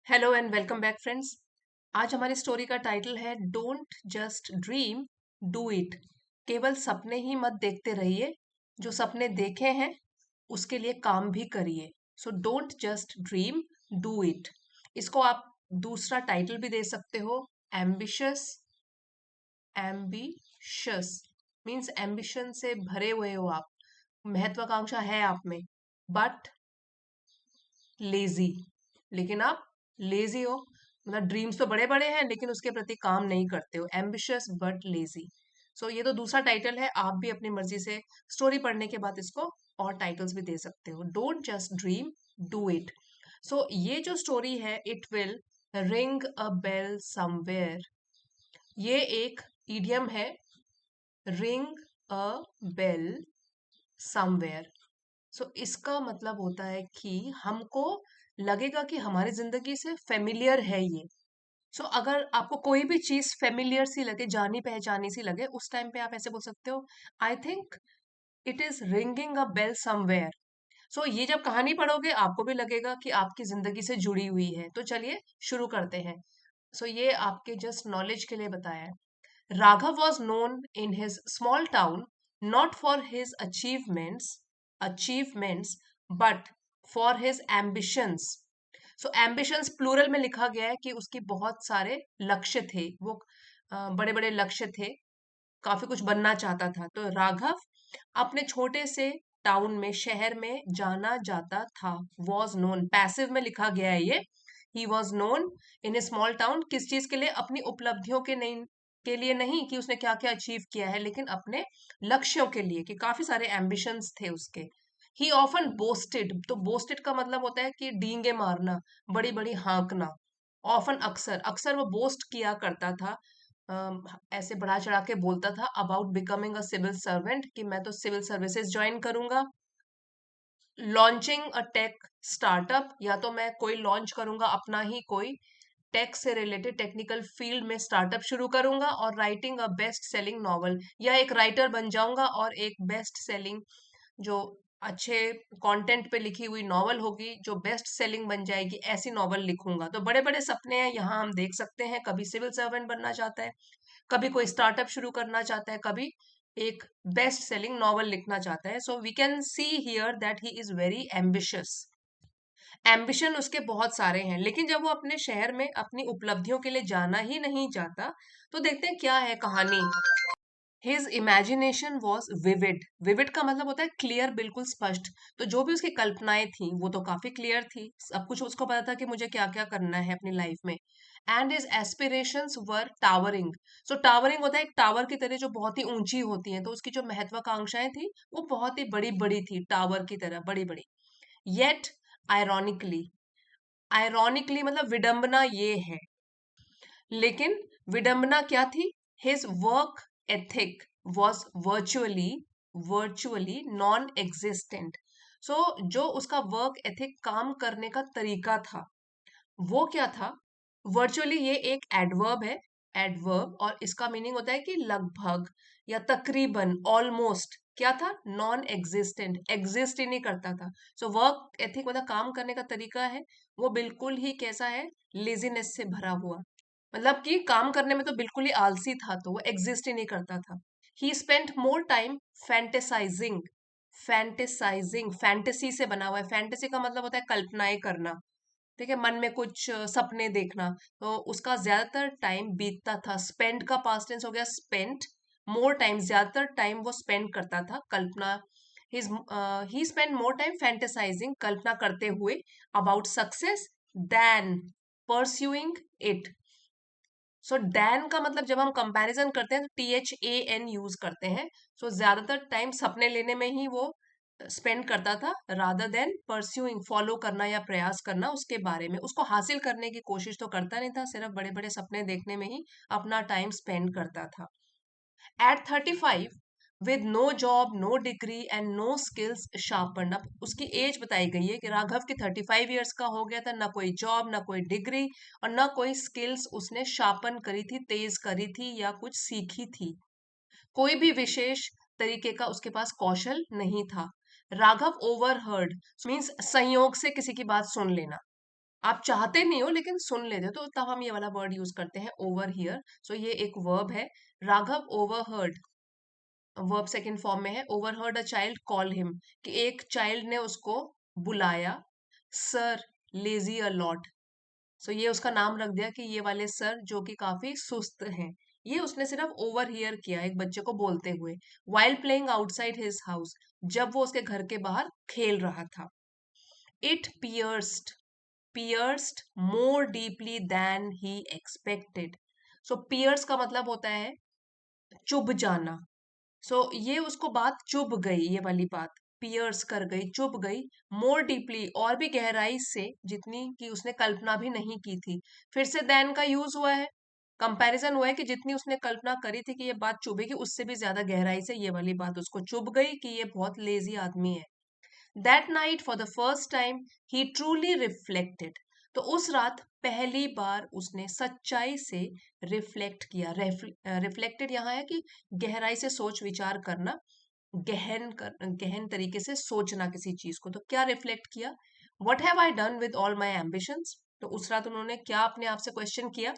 Hello and welcome back friends. आज हमारी story का टाइटल है don't just dream, do it. केवल सपने ही मत देखते रहिए, जो सपने देखे हैं उसके लिए काम भी करिए। So don't just dream, do it. इसको आप दूसरा टाइटल भी दे सकते हो, एम्बिशियस। एम्बिशियस मीन्स एम्बिशन से भरे हुए हो आप, महत्वाकांक्षा है आप में, बट लेजी। लेकिन आप लेजी हो, मतलब ड्रीम्स तो बड़े बड़े हैं लेकिन उसके प्रति काम नहीं करते हो। Ambitious but lazy. सो ये तो दूसरा टाइटल है, आप भी अपनी मर्जी से स्टोरी पढ़ने के बाद इसको और टाइटल्स भी दे सकते हो। Don't just dream, do it. So ये जो स्टोरी है, it will ring a bell somewhere. ये एक इडियम है, ring a bell somewhere. So इसका मतलब होता है कि हमको लगेगा कि हमारी जिंदगी से फेमिलियर है ये। अगर आपको कोई भी चीज फेमिलियर सी लगे, जानी पहचानी सी लगे, उस टाइम पे आप ऐसे बोल सकते हो, I think it is ringing a bell somewhere. ये जब कहानी पढ़ोगे आपको भी लगेगा कि आपकी जिंदगी से जुड़ी हुई है। तो चलिए शुरू करते हैं। ये आपके जस्ट नॉलेज के लिए बताया है। Raghav was known in his small town not for his achievements, but for his ambitions. Ambitions plural में लिखा गया है कि उसकी बहुत सारे लक्ष्य थे, वो बड़े बड़े लक्ष्य थे, काफी कुछ बनना चाहता था। तो राघव अपने छोटे से टाउन में, शहर में जाना जाता था। वॉज नोन पैसिव में लिखा गया है ये। He was known in A small town, किस चीज के लिए? अपनी उपलब्धियों के लिए नहीं कि उसने क्या क्या अचीव किया है, लेकिन अपने लक्ष्यों के लिए, कि काफी सारे एम्बिशंस थे उसके। ही ऑफन बोस्टेड, तो बोस्टेड का मतलब होता है कि डींगे मारना, बड़ी बड़ी हाँकना। ऑफन अक्सर, अक्सर वो बोस्ट किया करता था, ऐसे बढ़ा चढ़ा के बोलता था about becoming a civil servant, कि मैं तो सिविल सर्विसेज ज्वाइन करूंगा। लॉन्चिंग अ टेक स्टार्टअप, या तो मैं कोई लॉन्च करूंगा अपना ही कोई टेक से रिलेटेड टेक्निकल फील्ड में स्टार्टअप शुरू करूंगा। और writing a best selling novel, या एक राइटर बन जाऊंगा और एक बेस्ट सेलिंग, जो अच्छे कंटेंट पे लिखी हुई नॉवल होगी, जो बेस्ट सेलिंग बन जाएगी, ऐसी नॉवल लिखूंगा। तो बड़े बड़े सपने हैं यहाँ, हम देख सकते हैं। कभी सिविल सर्वेंट बनना चाहता है, कभी कोई स्टार्टअप शुरू करना चाहता है, कभी एक बेस्ट सेलिंग नॉवल लिखना चाहता है। We can see here that he is very ambitious. Ambition उसके बहुत सारे हैं, लेकिन जब वो अपने शहर में अपनी उपलब्धियों के लिए जाना ही नहीं चाहता, तो देखते हैं क्या है कहानी। His imagination was vivid. Vivid का मतलब होता है क्लियर, बिल्कुल स्पष्ट। तो जो भी उसकी कल्पनाएं थी वो तो काफी क्लियर थी, सब कुछ उसको पता था कि मुझे क्या क्या करना है अपनी लाइफ में। And his aspirations were towering. Towering होता है एक टावर की तरह, जो बहुत ही ऊंची होती है। तो उसकी जो महत्वाकांक्षाएं थी वो बहुत ही बड़ी बड़ी थी, टावर की तरह बड़ी बड़ी। येट आयरॉनिकली, आयरॉनिकली मतलब विडंबना ये है, लेकिन विडंबना क्या थी? His work ethic was virtually non existent. जो उसका वर्क एथिक, काम करने का तरीका था, वो क्या था? वर्चुअली ये एक एडवर्ब है, एडवर्ब, और इसका मीनिंग होता है कि लगभग या तकरीबन, ऑलमोस्ट। क्या था? नॉन एग्जिस्टेंट, एग्जिस्ट ही नहीं करता था। वर्क एथिक मतलब काम करने का तरीका है, वो बिल्कुल ही कैसा है? लेजीनेस से भरा हुआ, मतलब कि काम करने में तो बिल्कुल ही आलसी था, तो वो एग्जिस्ट ही नहीं करता था। ही spent more time fantasising. Fantasising fantasy से बना हुआ है। फैंटेसी का मतलब होता है कल्पनाएं करना, ठीक है, मन में कुछ सपने देखना। तो उसका ज्यादातर टाइम बीतता था, स्पेंड का पास्ट टेंस हो गया स्पेंट। मोर टाइम, ज्यादातर टाइम वो स्पेंड करता था कल्पना। His he spend more time fantasising, कल्पना करते हुए, about success than pursuing it. Than का मतलब जब हम कंपैरिजन करते हैं तो THAN यूज करते हैं। ज्यादातर टाइम सपने लेने में ही वो स्पेंड करता था, रादर देन परस्यूइंग, फॉलो करना या प्रयास करना उसके बारे में। उसको हासिल करने की कोशिश तो करता नहीं था, सिर्फ बड़े बड़े सपने देखने में ही अपना टाइम स्पेंड करता था। At 35, with no job, no degree and no skills sharpen. अब उसकी एज बताई गई है कि राघव की 35 ईयर्स का हो गया था, ना कोई जॉब, ना कोई डिग्री, और ना कोई स्किल्स उसने शार्पन करी थी, तेज करी थी या कुछ सीखी थी। कोई भी विशेष तरीके का उसके पास कौशल नहीं था। राघव ओवरहर्ड मीन्स संयोग से किसी की बात सुन लेना। आप चाहते नहीं हो लेकिन सुन लेते हो, तो तब हम ये वाला वर्ड यूज करते हैं ओवर हियर। सो ये एक वर्ब है। Raghav overheard, verb second form में है। Overheard a child call him, कि एक चाइल्ड ने उसको बुलाया सर लेजी अ लॉट। सो ये उसका नाम रख दिया कि ये वाले सर जो कि काफी सुस्त हैं। ये उसने सिर्फ ओवर हियर किया एक बच्चे को बोलते हुए, while playing outside his house, जब वो उसके घर के बाहर खेल रहा था। It pierced more deeply than he expected. So pierce का मतलब होता है चुभ जाना। सो ये उसको बात चुभ गई, ये वाली बात पियर्स कर गई, चुभ गई। मोर डीपली, और भी गहराई से, जितनी कि उसने कल्पना भी नहीं की थी। फिर से देन का यूज हुआ है, कंपैरिजन हुआ है कि जितनी उसने कल्पना करी थी कि ये बात चुभेगी, उससे भी ज्यादा गहराई से ये वाली बात उसको चुभ गई कि ये बहुत लेजी आदमी है। That night for the first time he truly reflected. तो उस रात पहली बार उसने सच्चाई से रिफ्लेक्ट किया। रिफ्लेक्टेड यहाँ है कि गहराई से सोच विचार करना, गहन तरीके से सोचना किसी चीज को। तो क्या रिफ्लेक्ट किया? What have I done with all my ambitions. तो उस रात उन्होंने क्या अपने आप से क्वेश्चन किया,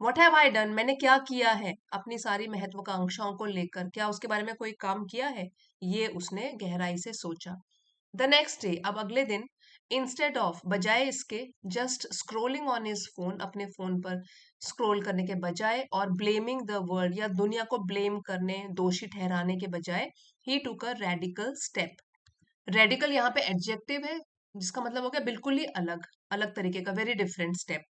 वट हैव आई डन, मैंने क्या किया है अपनी सारी महत्वाकांक्षाओं को लेकर, क्या उसके बारे में कोई काम किया है? ये उसने गहराई से सोचा। द नेक्स्ट डे, अब अगले दिन, इंस्टेड ऑफ, बजाय इसके, just scrolling on his phone, अपने फोन पर स्क्रोल करने के बजाय, और ब्लेमिंग द वर्ल्ड, या दुनिया को ब्लेम करने, दोषी ठहराने के बजाय, ही टुक अ रेडिकल स्टेप। रेडिकल यहाँ पे एडजेक्टिव है, जिसका मतलब हो गया बिल्कुल ही अलग, अलग तरीके का, वेरी डिफरेंट स्टेप।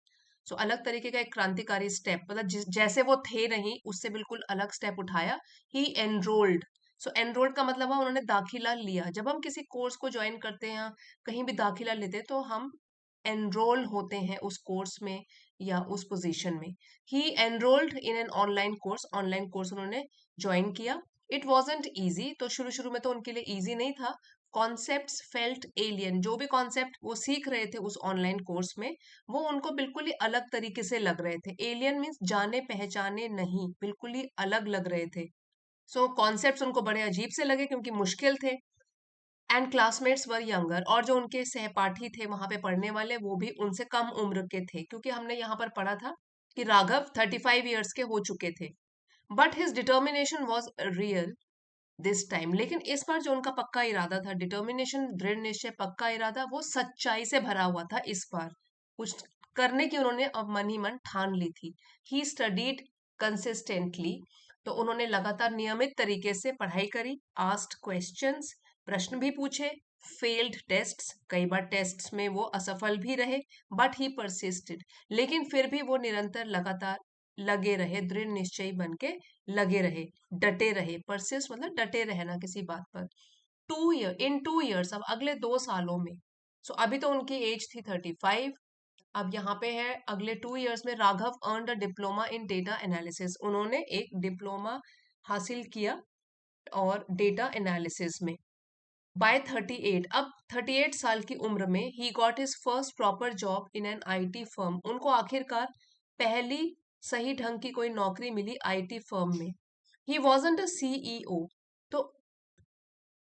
सो अलग तरीके का एक क्रांतिकारी स्टेप, मतलब जैसे वो थे नहीं उससे बिल्कुल अलग स्टेप उठाया। ही एनरोल्ड। सो एनरोल्ड का मतलब है उन्होंने दाखिला लिया। जब हम किसी कोर्स को ज्वाइन करते हैं या कहीं भी दाखिला लेते हैं, तो हम एनरोल होते हैं उस कोर्स में या उस पोजीशन में। He enrolled in an online course, online course उन्होंने ज्वाइन किया। इट वॉजेंट ईजी, तो शुरू शुरू में तो उनके लिए ईजी नहीं था। कॉन्सेप्ट्स फेल्ट एलियन, जो भी कॉन्सेप्ट वो सीख रहे थे उस ऑनलाइन कोर्स में, वो उनको बिल्कुल ही अलग तरीके से लग रहे थे। एलियन मीन्स जाने पहचाने नहीं, बिल्कुल ही अलग लग रहे थे। सो कॉन्सेप्ट्स उनको बड़े अजीब से लगे क्योंकि मुश्किल थे। एंड क्लासमेट्स वर यंगर, और जो उनके सहपाठी थे वहां पे पढ़ने वाले, वो भी उनसे कम उम्र के थे, क्योंकि हमने यहाँ पर पढ़ा था कि राघव 35 ईयर्स के हो चुके थे। But his determination was real this time, लेकिन इस बार जो उनका पक्का इरादा था, डिटर्मिनेशन, दृढ़ निश्चय, पक्का इरादा, वो सच्चाई से भरा हुआ था। इस बार कुछ करने की उन्होंने अब मन ही मन ठान ली थी। ही स्टडीड कंसिस्टेंटली, तो उन्होंने लगातार नियमित तरीके से पढ़ाई करी। आस्क्ड क्वेश्चंस, प्रश्न भी पूछे। फेल्ड टेस्ट्स, कई बार टेस्ट्स में वो असफल भी रहे। बट ही परसिस्टेड, लेकिन फिर भी वो निरंतर, लगातार लगे रहे, दृढ़ निश्चयी बन के लगे रहे, डटे रहे। परसिस्ट मतलब डटे रहना किसी बात पर। 2 ईयर, इन 2 ईयर्स, अब अगले 2 सालों में। सो अभी तो उनकी एज थी 35, अब यहाँ पे है अगले 2 ईयर्स में। Raghav earned a diploma in data analysis, उन्होंने एक डिप्लोमा हासिल किया और डेटा एनालिसिस में। बाय 38, अब 38 साल की उम्र में, he got his first proper job in an IT firm, उनको आखिरकार पहली सही ढंग की कोई नौकरी मिली आईटी फर्म में। ही वॉजंट अ सीईओ, तो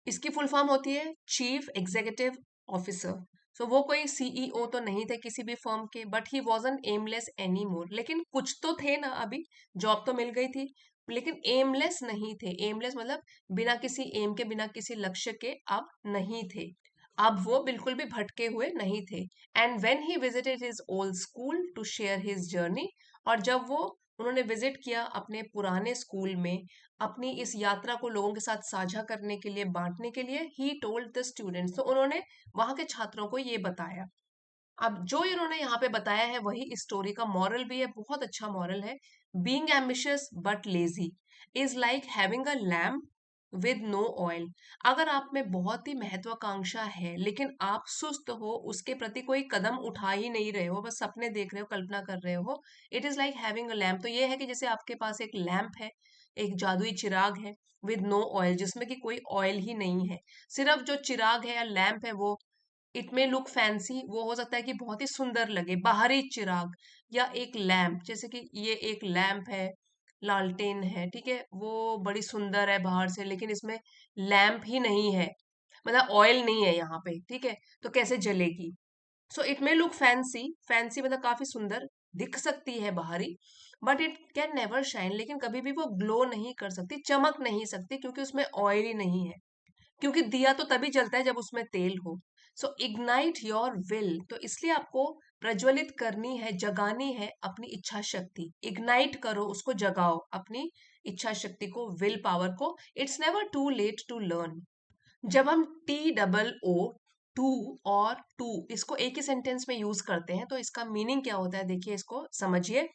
इसकी फुल फॉर्म होती है चीफ एग्जीक्यूटिव ऑफिसर। सो वो कोई सीईओ तो नहीं थे किसी भी फर्म के, but he wasn't aimless any more, लेकिन कुछ तो थे ना, अभी जॉब तो मिल गई थी, लेकिन एमलेस नहीं थे। एमलेस मतलब बिना किसी एम के, बिना किसी लक्ष्य के अब नहीं थे। अब वो बिल्कुल भी भटके हुए नहीं थे। And when he visited his old school to share his journey, और जब वो उन्होंने विजिट किया अपने पुराने स्कूल में, अपनी इस यात्रा को लोगों के साथ साझा करने के लिए, बांटने के लिए, ही टोल्ड द स्टूडेंट्स, तो उन्होंने वहां के छात्रों को ये बताया। अब जो इन्होंने यहाँ पे बताया है वही इस स्टोरी का मॉरल भी है, बहुत अच्छा मॉरल है। Being ambitious but lazy is like having a lamp with no oil. अगर आप में बहुत ही महत्वाकांक्षा है लेकिन आप सुस्त हो, उसके प्रति कोई कदम उठा ही नहीं रहे हो, बस सपने देख रहे हो, कल्पना कर रहे हो, it is like having a lamp. तो ये है कि जैसे आपके पास एक लैम्प है, एक जादुई चिराग है, विद नो ऑयल, जिसमें कि कोई ऑयल ही नहीं है। सिर्फ जो चिराग है या लैम्प है वो, इट मे लुक फैंसी, वो हो सकता है कि बहुत ही सुंदर लगे, बाहरी चिराग या एक लैम्प, जैसे कि ये एक लैम्प है, लालटेन है, ठीक है, वो बड़ी सुंदर है बाहर से, लेकिन इसमें लैम्प ही नहीं है, मतलब ऑयल नहीं है यहाँ पे, ठीक है, तो कैसे जलेगी? So it may look fancy, fancy मतलब काफी सुंदर दिख सकती है बाहरी, but it can never shine, लेकिन कभी भी वो ग्लो नहीं कर सकती, चमक नहीं सकती, क्योंकि उसमें ऑयल ही नहीं है। क्योंकि दिया तो तभी जलता है जब उसमें तेल हो। सो इग्नाइट योर विल, तो इसलिए आपको प्रज्वलित करनी है, जगानी है अपनी इच्छा शक्ति। इग्नाइट करो, उसको जगाओ, अपनी इच्छा शक्ति को, विल पावर को। It's never too late to learn. जब हम TOO, टू और टू, इसको एक ही सेंटेंस में यूज करते हैं, तो इसका मीनिंग क्या होता है, देखिए, इसको समझिए।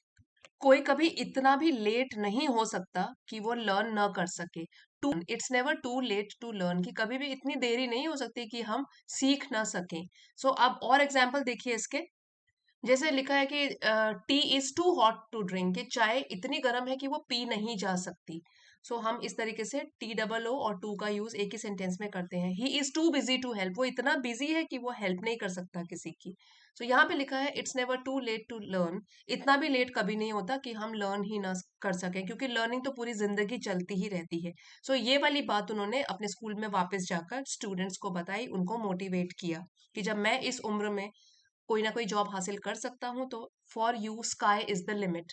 कोई कभी इतना भी लेट नहीं हो सकता कि वो लर्न न कर सके। Too, it's never too late to learn, कि कभी भी इतनी देरी नहीं हो सकती कि हम सीख ना सकें। सो अब और एग्जाम्पल देखिए इसके। जैसे लिखा है कि tea is too hot to drink, कि चाय इतनी गर्म है कि वो पी नहीं जा सकती। सो हम इस तरीके से TOO और टू का यूज एक ही सेंटेंस में करते हैं। He is too busy to help, वो इतना बिजी है कि वो हेल्प नहीं कर सकता किसी की। सो यहाँ पे लिखा है it's never too late to learn, इतना भी लेट कभी नहीं होता कि हम लर्न ही ना कर सकें, क्योंकि लर्निंग तो पूरी जिंदगी चलती ही रहती है। सो ये वाली बात उन्होंने अपने स्कूल में वापस जाकर स्टूडेंट्स को बताई, उनको मोटिवेट किया कि जब मैं इस उम्र में कोई ना कोई जॉब हासिल कर सकता हूँ, तो for you sky is the limit.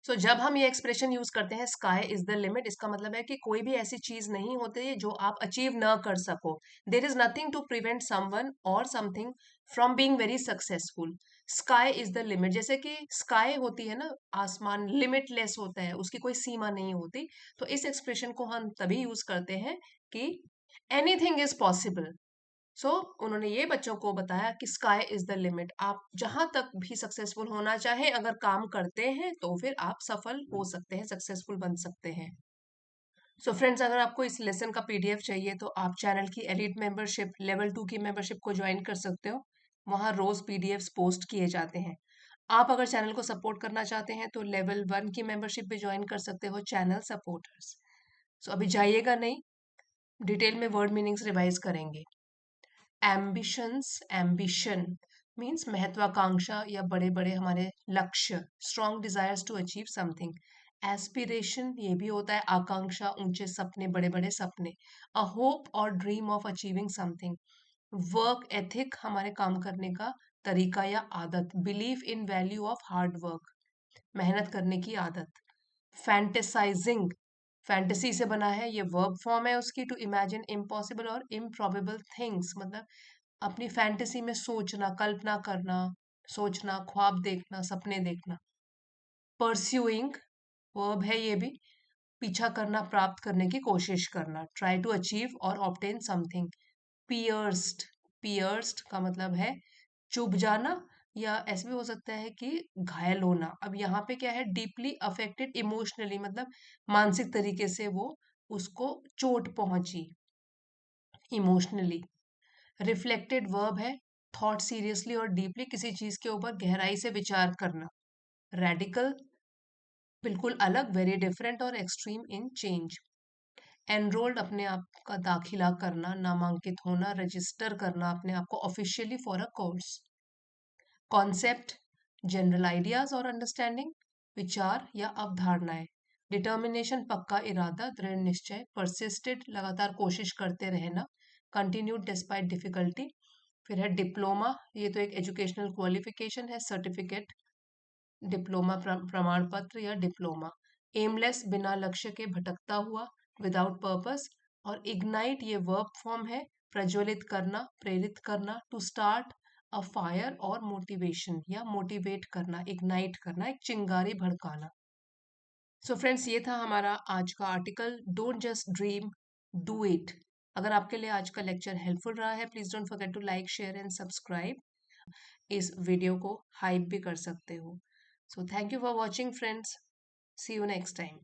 So जब हम ये एक्सप्रेशन यूज करते हैं, स्काई इज द लिमिट, इसका मतलब है कि कोई भी ऐसी चीज नहीं होती जो आप अचीव न कर सको। There is nothing to prevent someone or something from being very successful. Sky is the limit, जैसे कि स्काई होती है ना, आसमान लिमिटलेस होता है, उसकी कोई सीमा नहीं होती। तो इस एक्सप्रेशन को हम तभी यूज करते हैं कि एनीथिंग इज पॉसिबल। सो उन्होंने ये बच्चों को बताया कि स्काई इज द लिमिट, आप जहां तक भी सक्सेसफुल होना चाहें, अगर काम करते हैं तो फिर आप सफल हो सकते हैं, सक्सेसफुल बन सकते हैं। सो फ्रेंड्स, अगर आपको इस लेसन का PDF चाहिए तो आप चैनल की एलिट मेंबरशिप लेवल 2 की मेंबरशिप को ज्वाइन कर सकते हो। वहां रोज PDFs पोस्ट किए जाते हैं। आप अगर चैनल को सपोर्ट करना चाहते हैं तो लेवल 1 की मेंबरशिप भी ज्वाइन कर सकते हो, चैनल सपोर्टर्स। सो अभी जाइएगा नहीं, डिटेल में वर्ड मीनिंग्स रिवाइज करेंगे। एम्बिशंस, एम्बिशन मीन्स महत्वाकांक्षा या बड़े बड़े हमारे लक्ष्य, strong desires to achieve something. Aspiration ये भी होता है आकांक्षा, ऊंचे सपने, बड़े बड़े सपने। अ होप और dream of achieving something. Work ethic हमारे काम करने का तरीका या आदत। Believe in value of hard work, मेहनत करने की आदत। फैंटेसाइजिंग, फैंटेसी से बना है, ये वर्ब फॉर्म है उसकी। टू इमेजिन इम्पॉसिबल और इम्प्रॉबेबल थिंग्स, मतलब अपनी फैंटेसी में सोचना, कल्पना करना, सोचना, ख्वाब देखना, सपने देखना। परस्यूइंग वर्ब है ये भी, पीछा करना, प्राप्त करने की कोशिश करना। ट्राई टू अचीव और ऑब्टेन समथिंग। पियर्स्ड, पियर्स्ड का मतलब है चुभ जाना, या ऐसे भी हो सकता है कि घायल होना। अब यहाँ पे क्या है, डीपली अफेक्टेड इमोशनली, मतलब मानसिक तरीके से वो, उसको चोट पहुंची इमोशनली। रिफ्लेक्टेड वर्ब है थॉट सीरियसली और डीपली, किसी चीज के ऊपर गहराई से विचार करना। रेडिकल बिल्कुल अलग, वेरी डिफरेंट और एक्सट्रीम इन चेंज। एनरोल्ड अपने आप का दाखिला करना, नामांकित होना, रजिस्टर करना अपने आप को officially for a course. Concept general ideas और अंडरस्टैंडिंग, विचार या अवधारणाएं। डिटर्मिनेशन पक्का इरादा, दृढ़ निश्चय। परसिस्टेड लगातार कोशिश करते रहना। Continued despite difficulty. फिर है डिप्लोमा, ये तो एक एजुकेशनल क्वालिफिकेशन है, सर्टिफिकेट, डिप्लोमा प्रमाण पत्र या डिप्लोमा। एमलेस बिना लक्ष्य के, भटकता हुआ, विदाउट पर्पस। और इग्नाइट ये वर्ब फॉर्म है, प्रज्वलित करना, प्रेरित करना। टू स्टार्ट अ फायर और मोटिवेशन, या मोटिवेट करना, इग्नाइट करना, एक चिंगारी भड़काना। सो फ्रेंड्स, ये था हमारा आज का article, don't just dream, do it. अगर आपके लिए आज का लेक्चर हेल्पफुल रहा है, please don't forget to like, share and subscribe. इस वीडियो को हाइप भी कर सकते हो। So thank you for watching friends, see you next time.